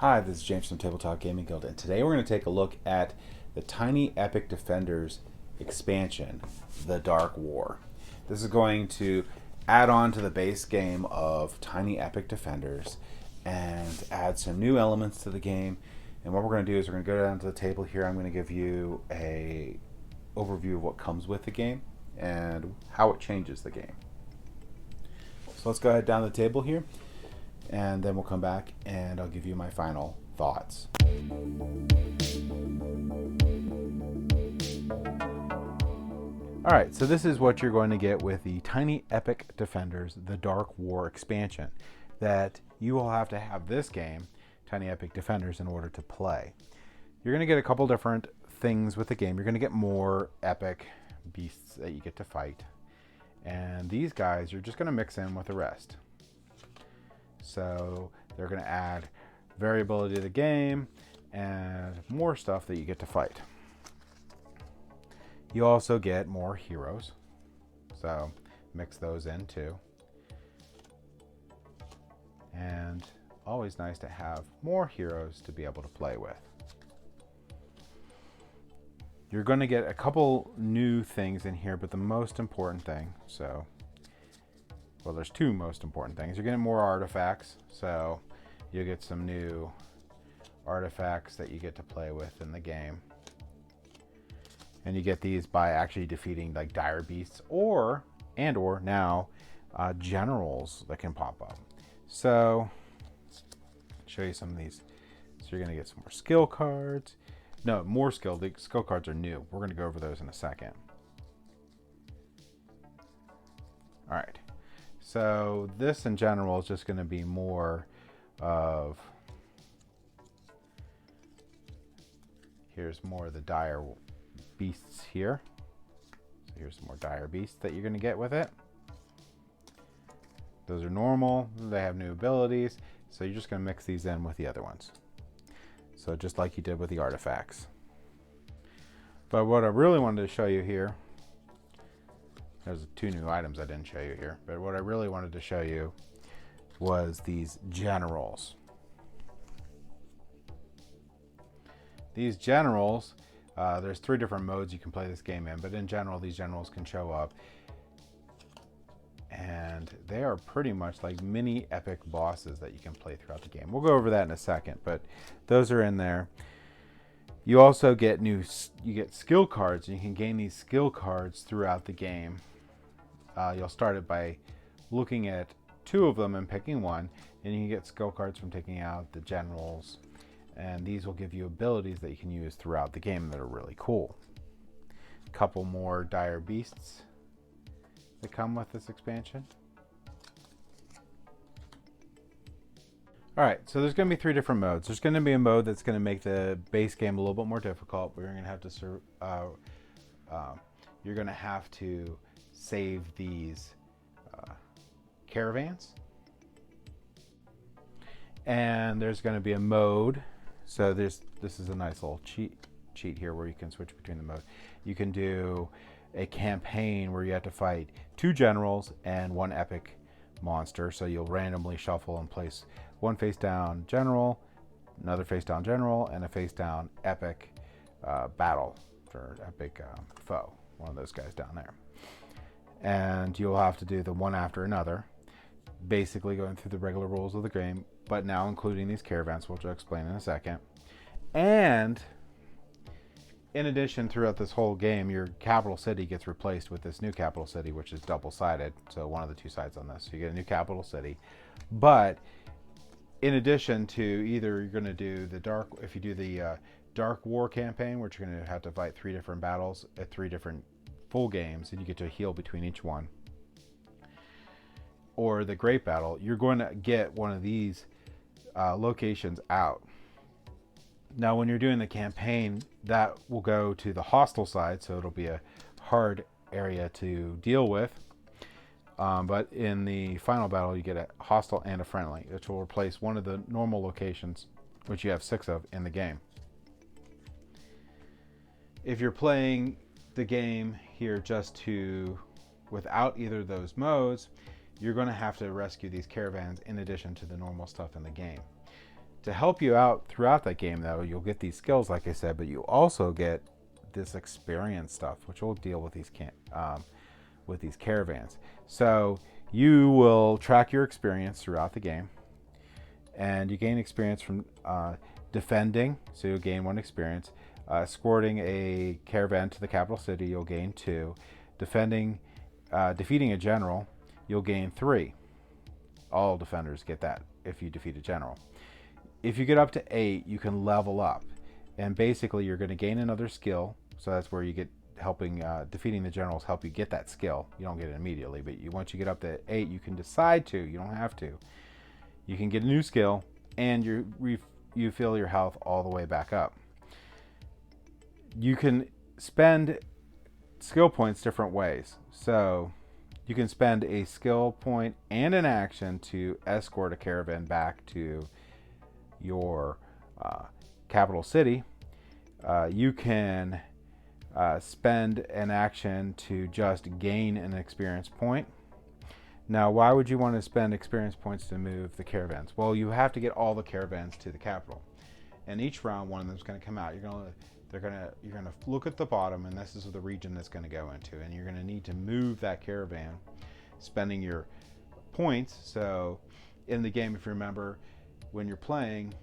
Hi, this is James from Tabletop Gaming Guild, and today we're going to take a look at the Tiny Epic Defenders expansion, The Dark War. This is going to add on to the base game of Tiny Epic Defenders and add some new elements to the game. And what we're going to do is we're going to go down to the table here. I'm going to give you a overview of what comes with the game and how it changes the game. So let's go ahead down the table here, and then we'll come back and I'll give you my final thoughts. Alright, so this is what you're going to get with the Tiny Epic Defenders The Dark War expansion, that you will have to have this game, Tiny Epic Defenders, in order to play. You're going to get a couple different things with the game. You're going to get more epic beasts that you get to fight, and these guys you're just going to mix in with the rest. So they're going to add variability to the game and more stuff that you get to fight. You also get more heroes, so mix those in too. And always nice to have more heroes to be able to play with. You're going to get a couple new things in here, but the most important thing, well, there's two most important things. You're getting more artifacts, so you'll get some new artifacts that you get to play with in the game. And you get these by actually defeating like dire beasts or now generals that can pop up. So show you some of these. So you're going to get some more skill cards. No, more skill. The skill cards are new. We're going to go over those in a second. All right. So this in general is just going to be more of, here's more of the dire beasts here. So here's some more dire beasts that you're going to get with it. Those are normal. They have new abilities. So you're just going to mix these in with the other ones. So just like you did with the artifacts. But what I really wanted to show you here, there's two new items I didn't show you here, but what I really wanted to show you was these generals. These generals, there's three different modes you can play this game in, but in general, these generals can show up. And they are pretty much like mini epic bosses that you can play throughout the game. We'll go over that in a second, but those are in there. You also get skill cards, and you can gain these skill cards throughout the game. You'll start it by looking at two of them and picking one, and you can get skill cards from taking out the generals, and these will give you abilities that you can use throughout the game that are really cool. A couple more dire beasts that come with this expansion. Alright, so there's going to be three different modes. There's going to be a mode that's going to make the base game a little bit more difficult. You're going to have to save these caravans. And there's going to be a mode. So this is a nice little cheat here where you can switch between the modes. You can do a campaign where you have to fight two generals and one epic monster. So you'll randomly shuffle and place one face down general, another face down general, and a face down epic battle for epic foe. One of those guys down there. And you'll have to do the one after another, basically going through the regular rules of the game, but now including these caravans, which I'll explain in a second. And in addition, throughout this whole game, your capital city gets replaced with this new capital city, which is double-sided. So one of the two sides on this. So you get a new capital city. But in addition to either you're going to do if you do the Dark War campaign, which you're going to have to fight three different battles at three different full games, and you get to heal between each one. Or the Great Battle, you're going to get one of these locations out. Now, when you're doing the campaign, that will go to the hostile side, so it'll be a hard area to deal with. But in the final battle, you get a hostile and a friendly, which will replace one of the normal locations, which you have 6 of in the game. If you're playing the game here without either of those modes, you're going to have to rescue these caravans in addition to the normal stuff in the game. To help you out throughout that game, though, you'll get these skills, like I said, but you also get this experience stuff, which will deal with these caravans. So you will track your experience throughout the game, and you gain experience from defending, so you'll gain 1 experience. Escorting a caravan to the capital city, you'll gain 2. Defeating a general, you'll gain 3. All defenders get that if you defeat a general. If you get up to 8, you can level up, and basically you're going to gain another skill. So that's where you get defeating the generals help you get that skill. You don't get it immediately, but once you get up to 8, you can decide to. You don't have to. You can get a new skill, and you fill your health all the way back up. You can spend skill points different ways. So you can spend a skill point and an action to escort a caravan back to your capital city. You can spend an action to just gain an experience point. Now, why would you want to spend experience points to move the caravans? Well, you have to get all the caravans to the capital, and each round one of them is going to come out. You're going to look at the bottom, and this is the region that's going to go into, and you're going to need to move that caravan, spending your points. So, in the game, if you remember, when you're playing,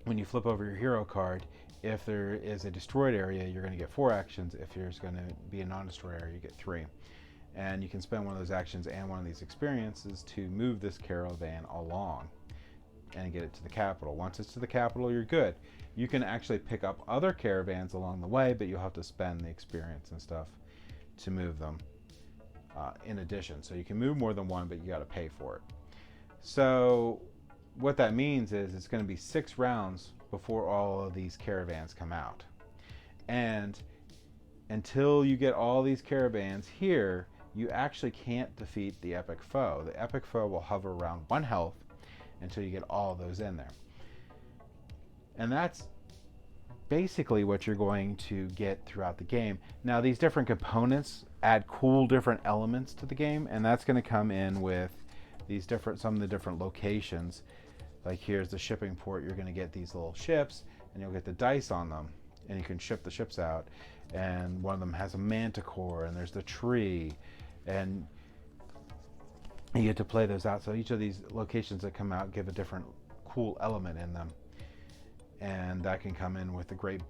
when you flip over your hero card, if there is a destroyed area, you're going to get 4 actions. If there's going to be a non-destroyed area, you get 3. And you can spend one of those actions and one of these experiences to move this caravan along and get it to the capital. Once it's to the capital, you're good. You can actually pick up other caravans along the way, but you'll have to spend the experience and stuff to move them in addition. So you can move more than one, but you got to pay for it. So what that means is it's going to be 6 rounds before all of these caravans come out. And until you get all these caravans here, you actually can't defeat the epic foe. The epic foe will hover around 1 health until you get all of those in there. And that's basically what you're going to get throughout the game. Now, these different components add cool different elements to the game, and that's going to come in with some of the different locations. Like here's the shipping port. You're going to get these little ships, and you'll get the dice on them, and you can ship the ships out. And one of them has a manticore, and there's the tree, and you get to play those out. So each of these locations that come out give a different cool element in them, and that can come in with a great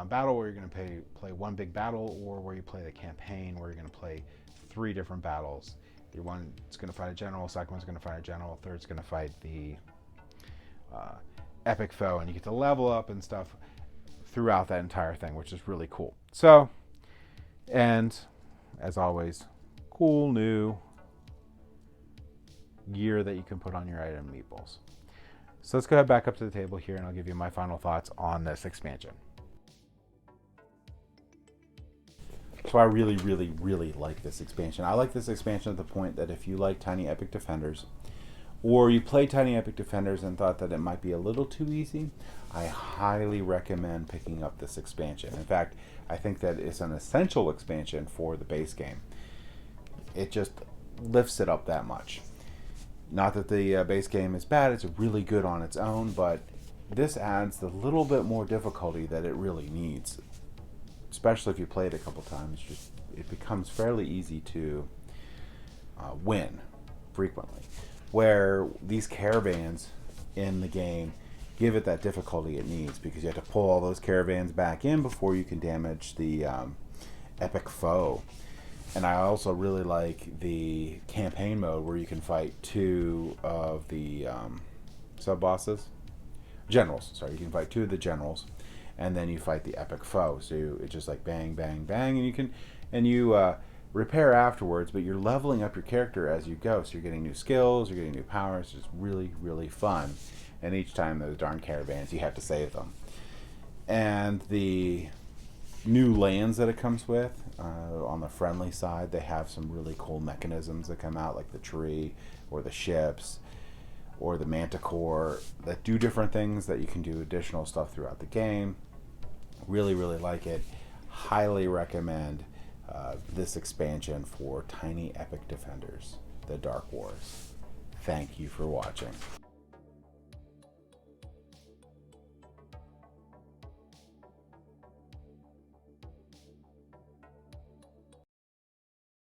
battle where you're going to play one big battle, or where you play the campaign where you're going to play 3 different battles. One's going to fight a general, second one's going to fight a general, third's going to fight the epic foe, and you get to level up and stuff throughout that entire thing, which is really cool. So, and as always, cool new gear that you can put on your item meeples. So let's go ahead back up to the table here, and I'll give you my final thoughts on this expansion. So I really, really, really like this expansion. I like this expansion at the point that if you like Tiny Epic Defenders, or you play Tiny Epic Defenders and thought that it might be a little too easy, I highly recommend picking up this expansion. In fact, I think that it's an essential expansion for the base game. It just lifts it up that much. Not that the base game is bad, it's really good on its own, but this adds the little bit more difficulty that it really needs. Especially if you play it a couple times, it becomes fairly easy to win frequently. Where these caravans in the game give it that difficulty it needs, because you have to pull all those caravans back in before you can damage the epic foe. And I also really like the campaign mode where you can fight 2 of the sub-bosses. Generals, sorry. You can fight 2 of the generals, and then you fight the epic foe. So it's just like bang, bang, bang, and you repair afterwards, but you're leveling up your character as you go. So you're getting new skills, you're getting new powers. It's really, really fun. And each time those darn caravans, you have to save them. And the new lands that it comes with, on the friendly side, they have some really cool mechanisms that come out, like the tree, or the ships, or the manticore, that do different things, that you can do additional stuff throughout the game. Really, really like it. Highly recommend this expansion for Tiny Epic Defenders, The Dark Wars. Thank you for watching.